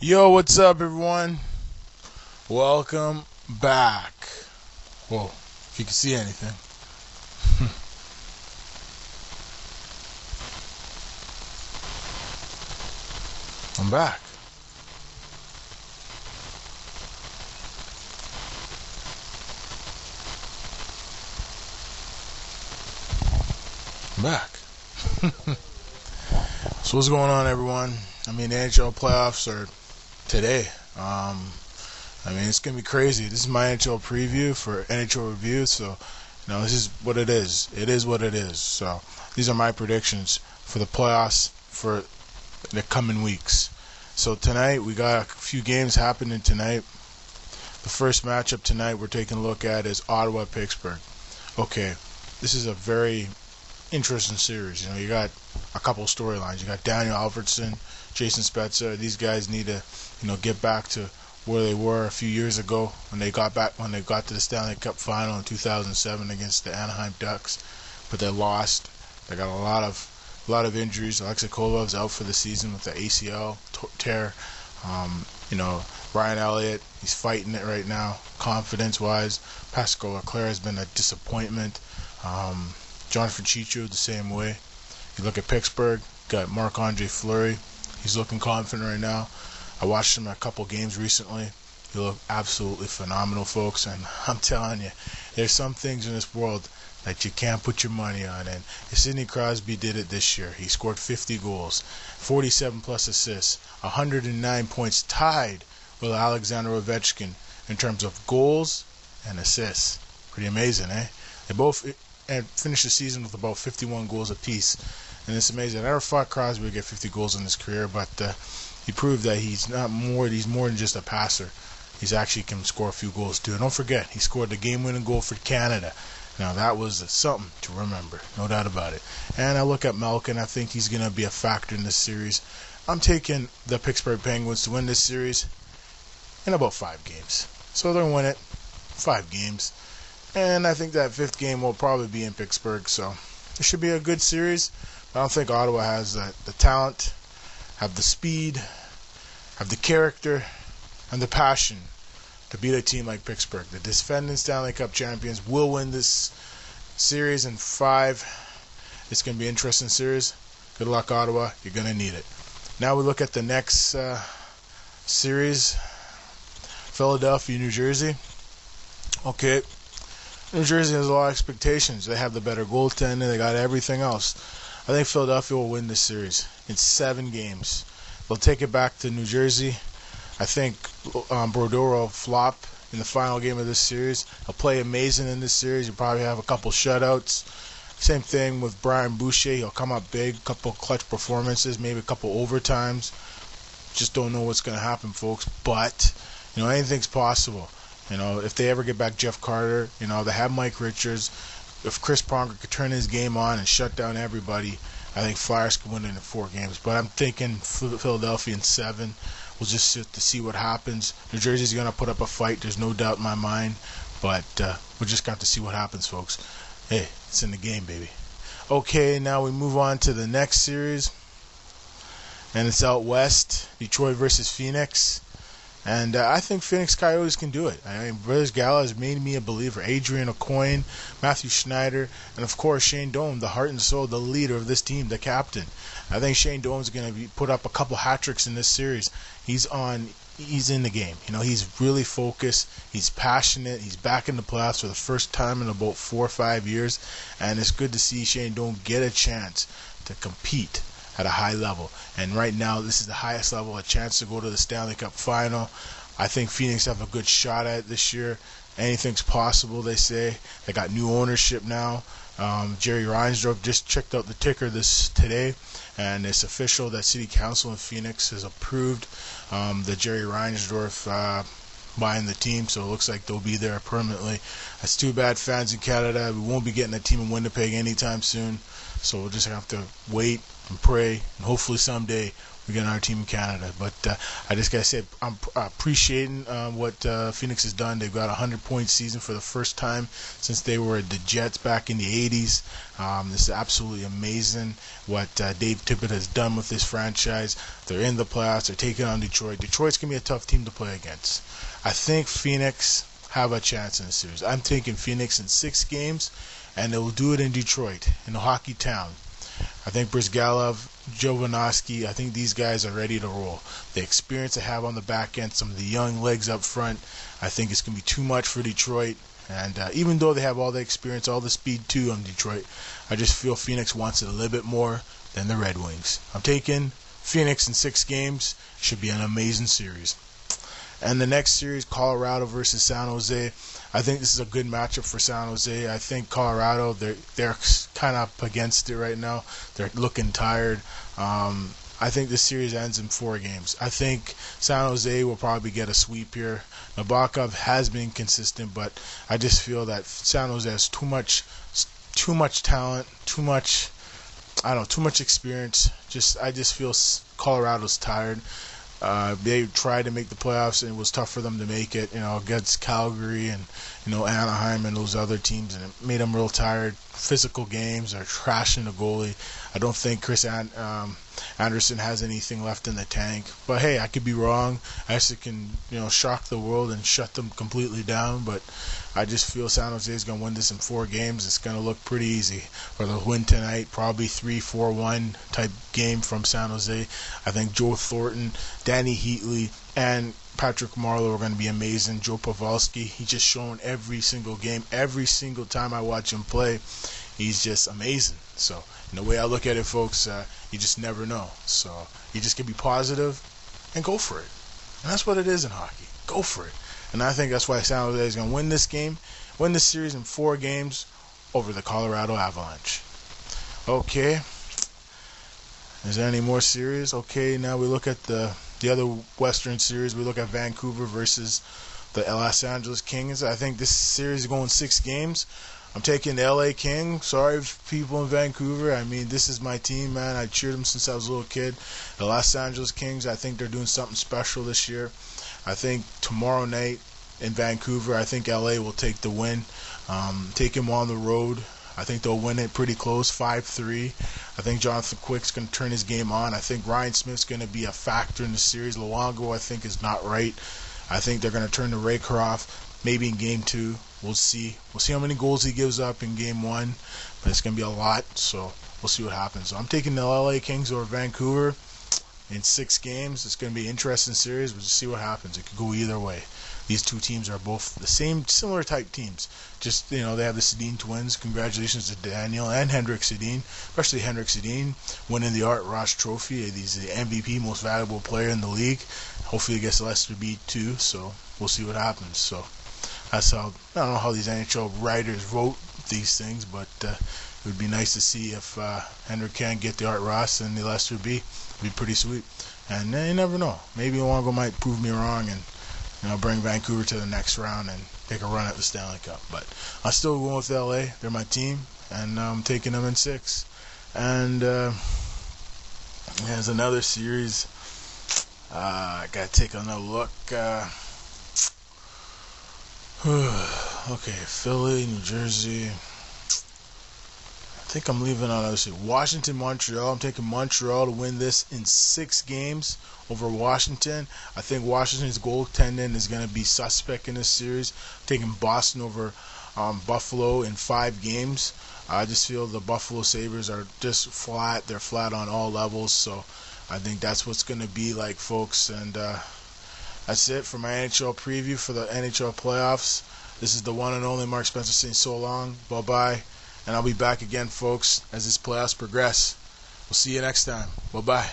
Yo, what's up, everyone? Welcome back. Whoa, if you can see anything. I'm back. I'm back. So what's going on, everyone? The NHL playoffs are today. It's gonna be crazy. This is my NHL preview for NHL review. So, this is what it is. It is what it is. So, these are my predictions for the playoffs for the coming weeks. So tonight we got a few games happening tonight. The first matchup tonight we're taking a look at is Ottawa-Pittsburgh. Okay, this is a very interesting series. You got a couple storylines. You got Daniel Alfredsson, Jason Spezza. These guys need to, get back to where they were a few years ago when they got to the Stanley Cup final in 2007 against the Anaheim Ducks, but they lost. They got a lot of injuries. Alexei Kolov's out for the season with the ACL tear. Ryan Elliott, he's fighting it right now, confidence-wise. Pascal Leclerc has been a disappointment. Jonathan Chicho the same way. You look at Pittsburgh, got Marc-Andre Fleury. He's looking confident right now. I watched him a couple games recently. He looked absolutely phenomenal, folks. And I'm telling you, there's some things in this world that you can't put your money on. And Sidney Crosby did it this year. He scored 50 goals, 47 plus assists, 109 points, tied with Alexander Ovechkin in terms of goals and assists. Pretty amazing, eh? They both finished the season with about 51 goals apiece. And it's amazing. I never thought Crosby would get 50 goals in his career, but he proved that he's more than just a passer. He's actually can score a few goals too. And don't forget, he scored the game-winning goal for Canada. Now that was something to remember, no doubt about it. And I look at Malkin. I think he's going to be a factor in this series. I'm taking the Pittsburgh Penguins to win this series in about 5 games. So they're going to win it 5 games. And I think that 5th game will probably be in Pittsburgh. So it should be a good series. I don't think Ottawa has the talent, have the speed, have the character, and the passion to beat a team like Pittsburgh. The defending Stanley Cup champions will win this series in 5. It's going to be an interesting series. Good luck, Ottawa. You're going to need it. Now we look at the next series, Philadelphia, New Jersey. Okay, New Jersey has a lot of expectations. They have the better goaltender. They got everything else. I think Philadelphia will win this series in 7 games. They'll take it back to New Jersey. I think Brodeur will flop in the final game of this series. He'll play amazing in this series. He'll probably have a couple shutouts. Same thing with Brian Boucher. He'll come up big, a couple clutch performances, maybe a couple overtimes. Just don't know what's going to happen, folks. But, anything's possible. If they ever get back Jeff Carter, they have Mike Richards. If Chris Pronger could turn his game on and shut down everybody, I think Flyers could win it in 4 games. But I'm thinking Philadelphia in 7. We'll just sit to see what happens. New Jersey's going to put up a fight. There's no doubt in my mind. But we just got to see what happens, folks. Hey, it's in the game, baby. Okay, now we move on to the next series. And it's out west. Detroit versus Phoenix. And I think Phoenix Coyotes can do it. Brothers Gala has made me a believer. Adrian Aucoin, Matthew Schneider, and of course Shane Doan, the heart and soul, the leader of this team, the captain. I think Shane Doan's going to put up a couple hat tricks in this series. He's in the game. He's really focused. He's passionate. He's back in the playoffs for the first time in about 4 or 5 years, and it's good to see Shane Doan get a chance to compete at a high level. And right now, this is the highest level, a chance to go to the Stanley Cup final. I think Phoenix have a good shot at it this year. Anything's possible, they say. They got new ownership now. Jerry Reinsdorf just checked out the ticker today, and it's official that City Council in Phoenix has approved the Jerry Reinsdorf buying the team, so it looks like they'll be there permanently. That's too bad, fans in Canada. We won't be getting a team in Winnipeg anytime soon, so we'll just have to wait and pray, and hopefully someday we get another team in Canada. But I just gotta say, I'm appreciating what Phoenix has done. They've got a 100-point season for the first time since they were the Jets back in the 80s. This is absolutely amazing what Dave Tippett has done with this franchise. They're in the playoffs. They're taking on Detroit. Detroit's gonna be a tough team to play against. I think Phoenix have a chance in the series. I'm taking Phoenix in 6 games, and they will do it in Detroit, in a hockey town. I think Brizgalov, Jovanovski, I think these guys are ready to roll. The experience they have on the back end, some of the young legs up front, I think it's going to be too much for Detroit. And even though they have all the experience, all the speed too on Detroit, I just feel Phoenix wants it a little bit more than the Red Wings. I'm taking Phoenix in 6 games. Should be an amazing series. And the next series, Colorado versus San Jose. I think this is a good matchup for San Jose. I think Colorado, they're kind of up against it right now. They're looking tired. I think this series ends in 4 games. I think San Jose will probably get a sweep here. Nabokov has been consistent, but I just feel that San Jose has too much talent, too much experience. I just feel Colorado's tired. They tried to make the playoffs, and it was tough for them to make it, against Calgary and, Anaheim and those other teams, and it made them real tired. Physical games, are trashing the goalie. I don't think Chris Anderson has anything left in the tank. But hey, I could be wrong. I actually can, shock the world and shut them completely down. But I just feel San Jose is going to win this in 4 games. It's going to look pretty easy for the win tonight. Probably 3-4-1 type game from San Jose. I think Joe Thornton, Danny Heatley, and Patrick Marleau are going to be amazing. Joe Pavelski, he's just shown every single game, every single time I watch him play, he's just amazing. So, the way I look at it, folks, you just never know. So, you just can be positive and go for it. And that's what it is in hockey. Go for it. And I think that's why San Jose is going to win this series in 4 games over the Colorado Avalanche. Okay. Is there any more series? Okay, now we look at the other Western series. We look at Vancouver versus the Los Angeles Kings. I think this series is going 6 games. I'm taking the LA Kings. Sorry, people in Vancouver. I mean, this is my team, man. I cheered them since I was a little kid. The Los Angeles Kings, I think they're doing something special this year. I think tomorrow night in Vancouver, I think LA will take the win. Take them on the road. I think they'll win it pretty close, 5-3. I think Jonathan Quick's going to turn his game on. I think Ryan Smith's going to be a factor in the series. Luongo, I think, is not right. I think they're going to turn to Raycroft maybe in Game 2. We'll see. We'll see how many goals he gives up in Game 1. But it's going to be a lot, so we'll see what happens. So I'm taking the LA Kings over Vancouver in 6 games. It's going to be an interesting series. We'll just see what happens. It could go either way. These 2 teams are both the same, similar type teams. Just, they have the Sedin twins. Congratulations to Daniel and Henrik Sedin, especially Henrik Sedin, winning the Art Ross Trophy. He's the MVP, most valuable player in the league. Hopefully he gets Lester B too, so we'll see what happens. So that's how, I don't know how these NHL writers wrote these things, but it would be nice to see if Henrik can get the Art Ross and the Lester B. It would be pretty sweet. And you never know. Maybe Luongo might prove me wrong and bring Vancouver to the next round and take a run at the Stanley Cup. But I'm still going with LA. They're my team, and I'm taking them in 6. And there's another series. I got to take another look. Okay, Philly, New Jersey. I think I'm leaving on other side. Washington, Montreal. I'm taking Montreal to win this in 6 games over Washington. I think Washington's goaltending is going to be suspect in this series. I'm taking Boston over Buffalo in 5 games. I just feel the Buffalo Sabres are just flat. They're flat on all levels. So I think that's what's going to be like, folks. And that's it for my NHL preview for the NHL playoffs. This is the one and only Mark Spencer saying so long. Bye-bye. And I'll be back again, folks, as this playoffs progress. We'll see you next time. Bye-bye.